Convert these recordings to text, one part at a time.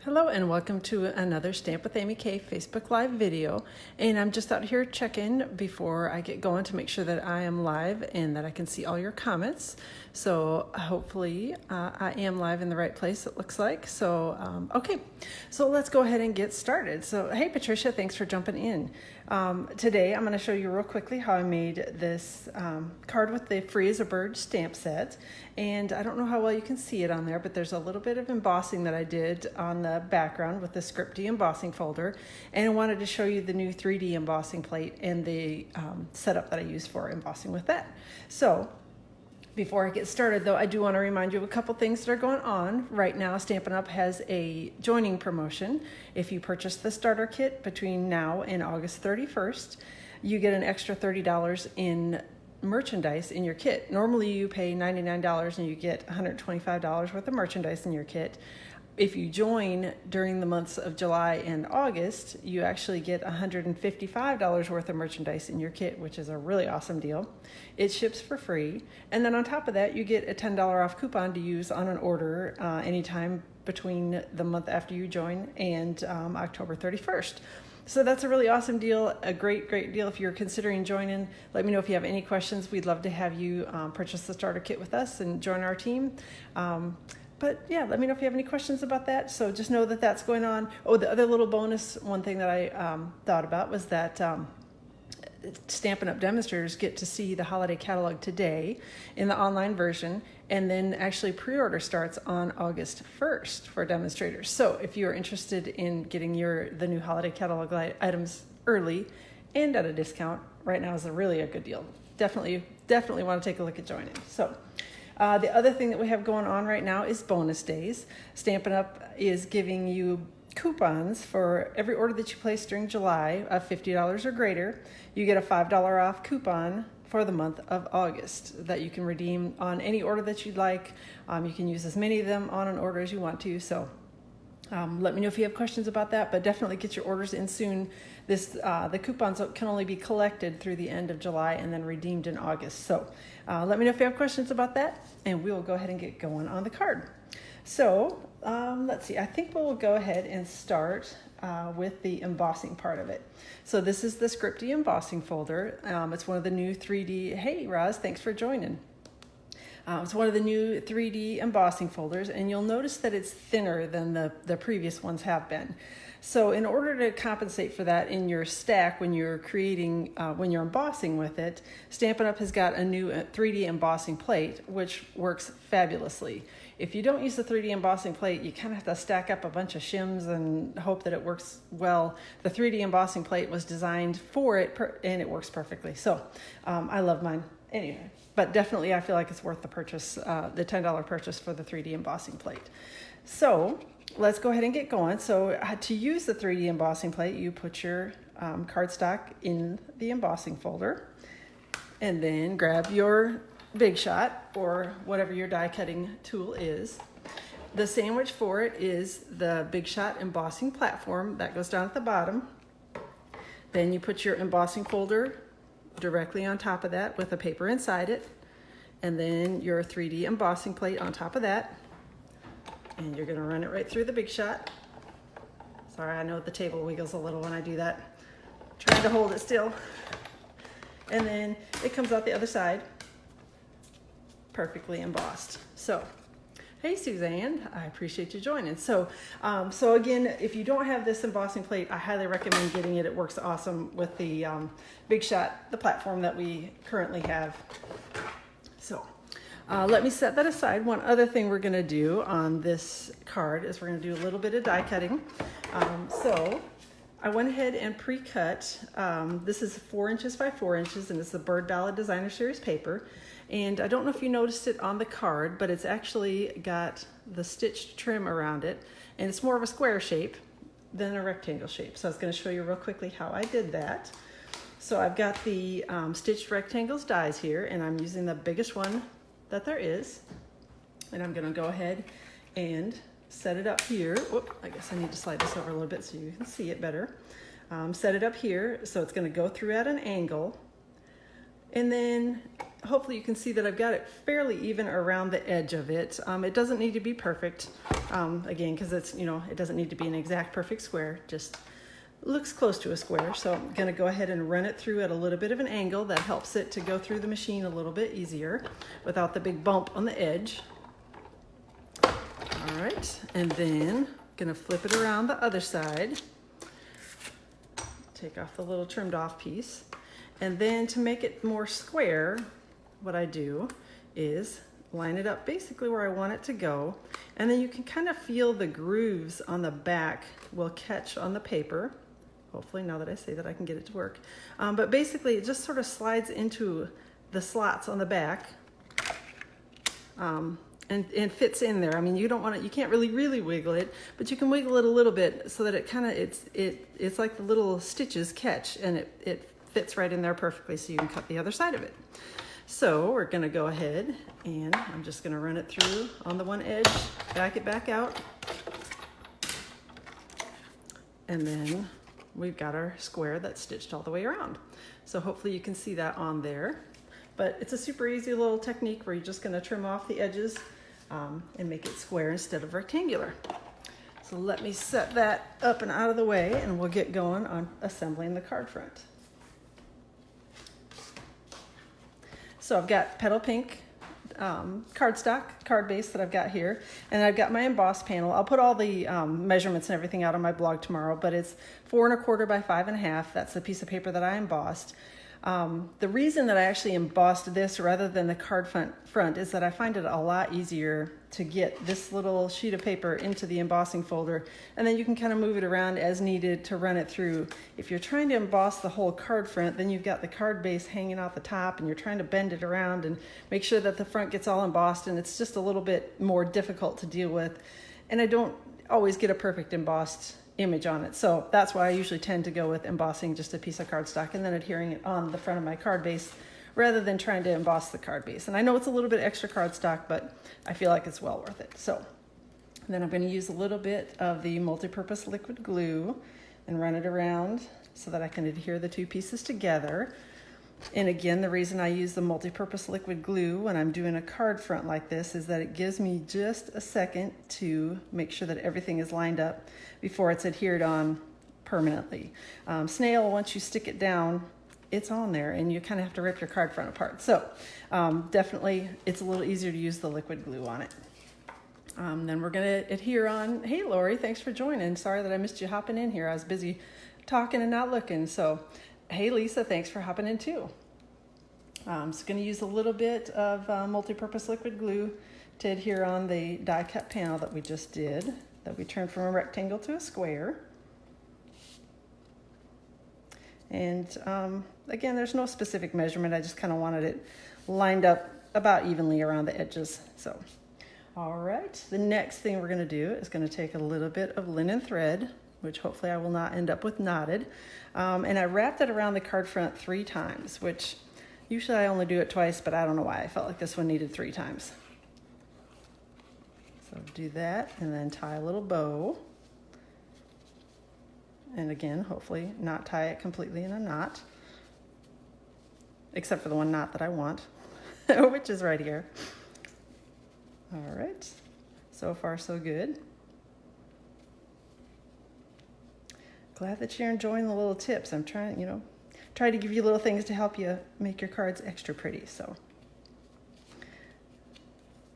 Hello and welcome to another Stamp with Amy K Facebook Live video. And I'm just out here checking before I get going to make sure that I am live and that I can see all your comments. So hopefully I am live in the right place, it looks like. So, okay, so let's go ahead and get started. So, hey Patricia, thanks for jumping in. Today I'm going to show you real quickly how I made this card with the Free as a Bird stamp set. And I don't know how well you can see it on there, but there's a little bit of embossing that I did on the background with the Scripty embossing folder. And I wanted to show you the new 3D embossing plate and the setup that I use for embossing with that. So before I get started though, I do want to remind you of a couple things that are going on. Right now, Stampin' Up! Has a joining promotion. If you purchase the starter kit between now and August 31st, you get an extra $30 in merchandise in your kit. Normally you pay $99 and you get $125 worth of merchandise in your kit. If you join during the months of July and August, you actually get $155 worth of merchandise in your kit, which is a really awesome deal. It ships for free. And then on top of that, you get a $10 off coupon to use on an order anytime between the month after you join and October 31st. So that's a really awesome deal, a great deal. If you're considering joining, let me know if you have any questions. We'd love to have you purchase the starter kit with us and join our team. But yeah, let me know if you have any questions about that. So just know that that's going on. Oh, the other little bonus, one thing that I thought about was that Stampin' Up! Demonstrators get to see the holiday catalog today in the online version, and then actually pre-order starts on August 1st for demonstrators. So if you're interested in getting the new holiday catalog items early and at a discount, right now is really a good deal. Definitely want to take a look at joining. So the other thing that we have going on right now is bonus days. Stampin' Up! Is giving you coupons for every order that you place during July of $50 or greater. You get a $5 off coupon for the month of August that you can redeem on any order that you'd like. You can use as many of them on an order as you want to. So let me know if you have questions about that, but definitely get your orders in soon. The coupons can only be collected through the end of July and then redeemed in August. So let me know if you have questions about that, and we will go ahead and get going on the card. So let's see, I think we'll go ahead and start with the embossing part of it. So this is the Scripty embossing folder. It's one of the new 3D, hey Roz, thanks for joining. It's one of the new 3D embossing folders, and you'll notice that it's thinner than the previous ones have been. So in order to compensate for that in your stack when you're creating, when you're embossing with it, Stampin' Up! Has got a new 3D embossing plate, which works fabulously. If you don't use the 3D embossing plate, you kind of have to stack up a bunch of shims and hope that it works well. The 3D embossing plate was designed for it, and it works perfectly. So I love mine. Anyway, but definitely I feel like it's worth the purchase, the $10 purchase for the 3D embossing plate. So let's go ahead and get going. So to use the 3D embossing plate, you put your cardstock in the embossing folder and then grab your Big Shot or whatever your die cutting tool is. The sandwich for it is the Big Shot embossing platform that goes down at the bottom. Then you put your embossing folder directly on top of that with a paper inside it, and then your 3D embossing plate on top of that, and you're going to run it right through the Big Shot. Sorry, I know the table wiggles a little when I do that. Trying to hold it still. And then it comes out the other side perfectly embossed. So hey Suzanne, I appreciate you joining. So again, if you don't have this embossing plate, I highly recommend getting it. It works awesome with the Big Shot, the platform that we currently have. So let me set that aside. One other thing we're gonna do on this card is we're gonna do a little bit of die cutting. So I went ahead and pre-cut, this is 4 inches by 4 inches, and it's the Bird Ballad Designer Series paper. And I don't know if you noticed it on the card, but it's actually got the stitched trim around it, and it's more of a square shape than a rectangle shape. So I was going to show you real quickly how I did that. So I've got the stitched rectangles dies here, and I'm using the biggest one that there is. And I'm going to go ahead and set it up here. Whoop, I guess I need to slide this over a little bit so you can see it better. Set it up here, so it's going to go through at an angle. And then hopefully you can see that I've got it fairly even around the edge of it. It doesn't need to be perfect. Again, because it's, it doesn't need to be an exact perfect square, just looks close to a square. So I'm going to go ahead and run it through at a little bit of an angle that helps it to go through the machine a little bit easier without the big bump on the edge. All right, and then going to flip it around the other side. Take off the little trimmed off piece. And then to make it more square, what I do is line it up basically where I want it to go. And then you can kind of feel the grooves on the back will catch on the paper. Hopefully, now that I say that, I can get it to work. But basically, it just sort of slides into the slots on the back and fits in there. I mean, you don't want it, you can't really wiggle it, but you can wiggle it a little bit so that it kind of, it's like the little stitches catch, and it fits right in there perfectly, so you can cut the other side of it. So we're going to go ahead and I'm just going to run it through on the one edge, back it back out, and then we've got our square that's stitched all the way around. So hopefully you can see that on there. But it's a super easy little technique where you're just going to trim off the edges and make it square instead of rectangular. So let me set that up and out of the way, and we'll get going on assembling the card front. So I've got petal pink cardstock, card base that I've got here, and I've got my embossed panel. I'll put all the measurements and everything out on my blog tomorrow, but it's 4 1/4 by 5 1/2. That's the piece of paper that I embossed. The reason that I actually embossed this rather than the card front is that I find it a lot easier to get this little sheet of paper into the embossing folder, and then you can kind of move it around as needed to run it through. If you're trying to emboss the whole card front, then you've got the card base hanging out the top, and you're trying to bend it around and make sure that the front gets all embossed, and it's just a little bit more difficult to deal with. And I don't always get a perfect embossed image on it. So that's why I usually tend to go with embossing just a piece of cardstock and then adhering it on the front of my card base rather than trying to emboss the card base. And I know it's a little bit extra cardstock, but I feel like it's well worth it. So then I'm going to use a little bit of the multi-purpose liquid glue and run it around so that I can adhere the two pieces together. And again, the reason I use the multi-purpose liquid glue when I'm doing a card front like this is that it gives me just a second to make sure that everything is lined up before it's adhered on permanently. Snail, once you stick it down, it's on there and you kind of have to rip your card front apart. So definitely it's a little easier to use the liquid glue on it. Then we're going to adhere on. Hey, Lori, thanks for joining. Sorry that I missed you hopping in here. I was busy talking and not looking. So hey, Lisa, thanks for hopping in too. I'm just going to use a little bit of multi-purpose liquid glue to adhere on the die cut panel that we just did, that we turned from a rectangle to a square. And again, there's no specific measurement. I just kind of wanted it lined up about evenly around the edges. So, all right, the next thing we're going to do is going to take a little bit of linen thread, which hopefully I will not end up with knotted. And I wrapped it around the card front 3 times, which usually I only do it twice, but I don't know why. I felt like this one needed 3 times. So do that and then tie a little bow. And again, hopefully not tie it completely in a knot, except for the one knot that I want, which is right here. All right, so far so good. Glad that you're enjoying the little tips. I'm trying, try to give you little things to help you make your cards extra pretty. So,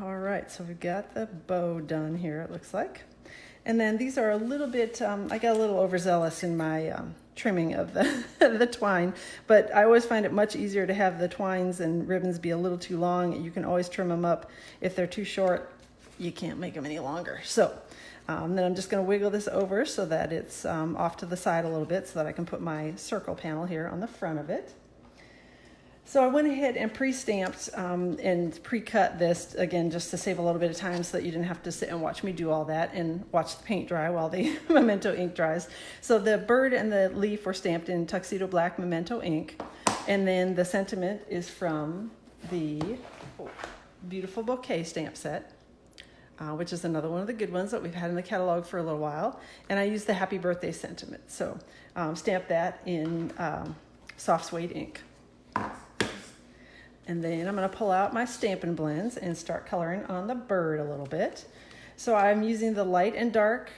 all right, so we've got the bow done here, it looks like. And then these are a little bit, I got a little overzealous in my trimming of the twine, but I always find it much easier to have the twines and ribbons be a little too long. You can always trim them up. If they're too short, you can't make them any longer. So then I'm just going to wiggle this over so that it's off to the side a little bit so that I can put my circle panel here on the front of it. So I went ahead and pre-stamped and pre-cut this, again, just to save a little bit of time so that you didn't have to sit and watch me do all that and watch the paint dry while the Memento ink dries. So the bird and the leaf were stamped in Tuxedo Black Memento ink. And then the sentiment is from the Beautiful Bouquet stamp set, which is another one of the good ones that we've had in the catalog for a little while. And I used the Happy Birthday sentiment. So stamp that in soft suede ink. And then I'm going to pull out my Stampin' blends and start coloring on the bird a little bit. So I'm using the light and dark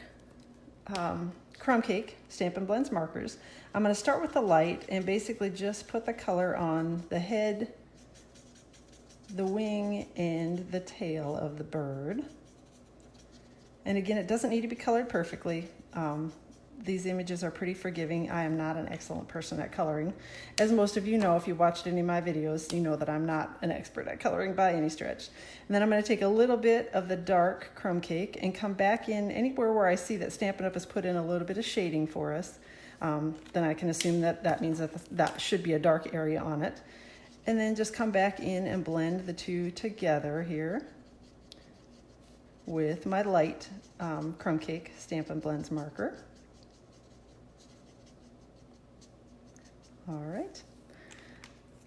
crumb cake Stampin' Blends markers. I'm going to start with the light and basically just put the color on the head, the wing, and the tail of the bird. And again, it doesn't need to be colored perfectly. These images are pretty forgiving. I am not an excellent person at coloring. As most of you know, if you watched any of my videos, you know that I'm not an expert at coloring by any stretch. And then I'm going to take a little bit of the dark crumb cake and come back in anywhere where I see that Stampin' Up! Has put in a little bit of shading for us. Then I can assume that that means that that should be a dark area on it. And then just come back in and blend the two together here with my light crumb cake Stampin' Blends marker. All right.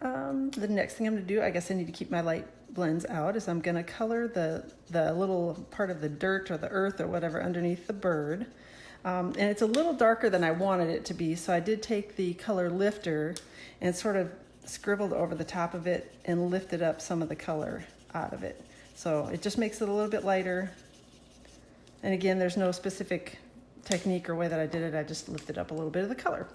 The next thing I'm going to do, I guess I need to keep my light blends out, is I'm going to color the little part of the dirt or the earth or whatever underneath the bird. And it's a little darker than I wanted it to be, so I did take the color lifter and sort of scribbled over the top of it and lifted up some of the color out of it. So it just makes it a little bit lighter. And again, there's no specific technique or way that I did it. I just lifted up a little bit of the color.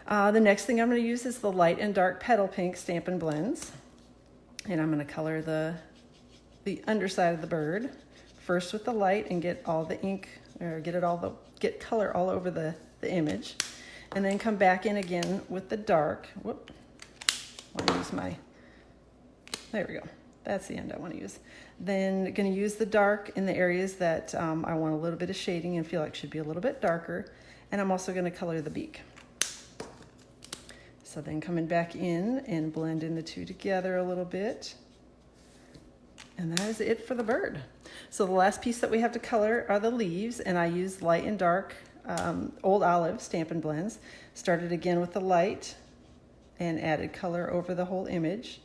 The next thing I'm going to use is the light and dark petal pink Stampin' Blends. And I'm going to color the underside of the bird first with the light and get all the ink, or get color all over the image. And then come back in again with the dark. Whoop. I want to use there we go. That's the end I want to use. Then going to use the dark in the areas that I want a little bit of shading and feel like should be a little bit darker. And I'm also going to color the beak. So then coming back in and blending the two together a little bit. And that is it for the bird. So the last piece that we have to color are the leaves, and I used light and dark Old Olive Stampin' Blends. Started again with the light and added color over the whole image.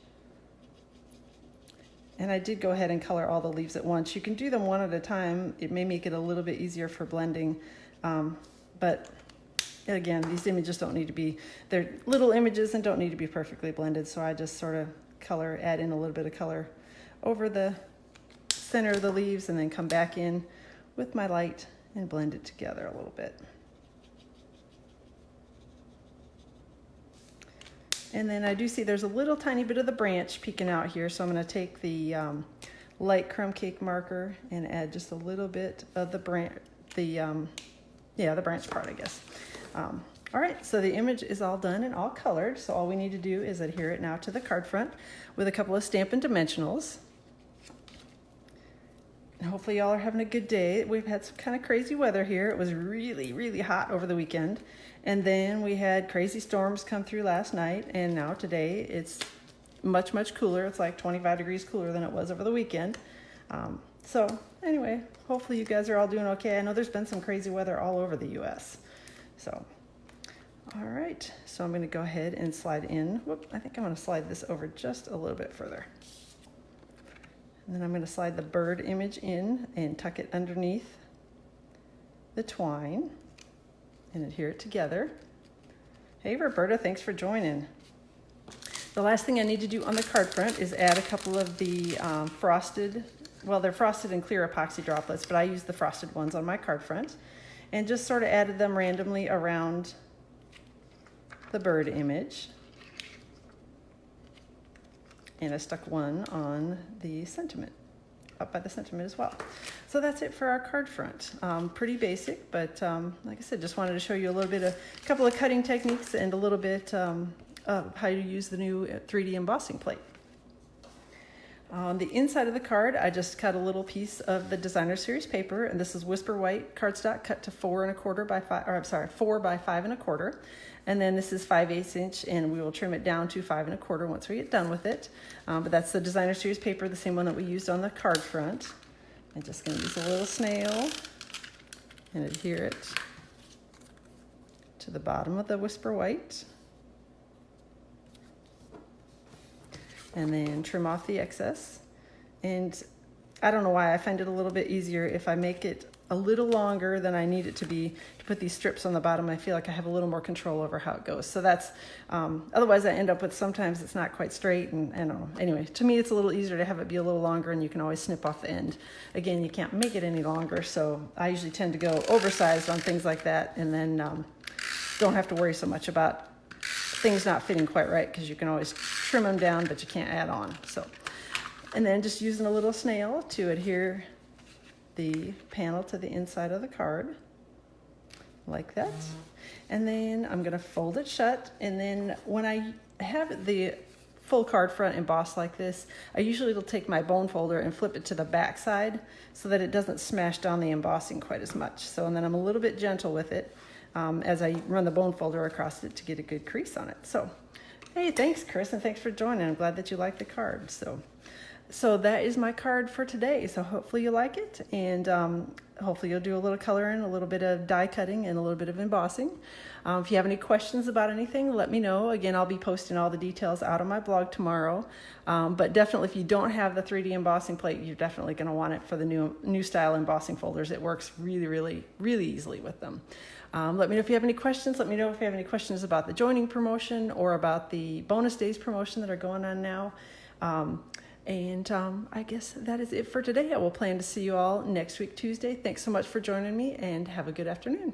And I did go ahead and color all the leaves at once. You can do them one at a time. It may make it a little bit easier for blending, but again, these images don't need to be, they're little images and don't need to be perfectly blended, so I just sort of add in a little bit of color over the center of the leaves and then come back in with my light and blend it together a little bit. And then I do see there's a little tiny bit of the branch peeking out here, so I'm going to take the light crumb cake marker and add just a little bit of the branch, the branch part, I guess. All right, so the image is all done and all colored, so all we need to do is adhere it now to the card front with a couple of Stampin' Dimensionals. And hopefully y'all are having a good day. We've had some kind of crazy weather here. It was really, really hot over the weekend. And then we had crazy storms come through last night, and now today it's much, much cooler. It's like 25 degrees cooler than it was over the weekend. So anyway, hopefully you guys are all doing okay. I know there's been some crazy weather all over the US. So, all right, so I'm going to go ahead and slide in. Whoop, I think I'm going to slide this over just a little bit further. And then I'm going to slide the bird image in and tuck it underneath the twine and adhere it together. Hey, Roberta, thanks for joining. The last thing I need to do on the card front is add a couple of the frosted, well, they're frosted and clear epoxy droplets, but I use the frosted ones on my card front. And just sort of added them randomly around the bird image. And I stuck one on the sentiment, up by the sentiment as well. So that's it for our card front. Pretty basic, but like I said, just wanted to show you a little bit of, a couple of cutting techniques and a little bit of how to use the new 3D embossing plate. On the inside of the card, I just cut a little piece of the designer series paper, and this is Whisper White cardstock cut to 4 by 5 1/4. And then this is 5/8 inch, and we will trim it down to 5 1/4 once we get done with it. But that's the designer series paper, the same one that we used on the card front. I'm just going to use a little snail and adhere it to the bottom of the Whisper White. And then trim off the excess. And I don't know why, I find it a little bit easier if I make it a little longer than I need it to be to put these strips on the bottom. I feel like I have a little more control over how it goes. So that's, otherwise I end up with, sometimes it's not quite straight, and I don't know. Anyway, to me it's a little easier to have it be a little longer, and you can always snip off the end. Again, you can't make it any longer, so I usually tend to go oversized on things like that, and then don't have to worry so much about things not fitting quite right, because you can always trim them down, but you can't add on. So, and then just using a little snail to adhere the panel to the inside of the card, like that. And then I'm going to fold it shut, and then when I have the full card front embossed like this, I usually will take my bone folder and flip it to the back side so that it doesn't smash down the embossing quite as much. So, and then I'm a little bit gentle with it as I run the bone folder across it to get a good crease on it. So, hey, thanks, Chris, and thanks for joining. I'm glad that you like the card. So that is my card for today. So hopefully you like it, and hopefully you'll do a little coloring, a little bit of die cutting, and a little bit of embossing. If you have any questions about anything, let me know. Again, I'll be posting all the details out on my blog tomorrow. But definitely, if you don't have the 3D embossing plate, you're definitely going to want it for the new style embossing folders. It works really, really, really easily with them. Let me know if you have any questions. Let me know if you have any questions about the joining promotion or about the bonus days promotion that are going on now. I guess that is it for today. I will plan to see you all next week, Tuesday. Thanks so much for joining me, and have a good afternoon.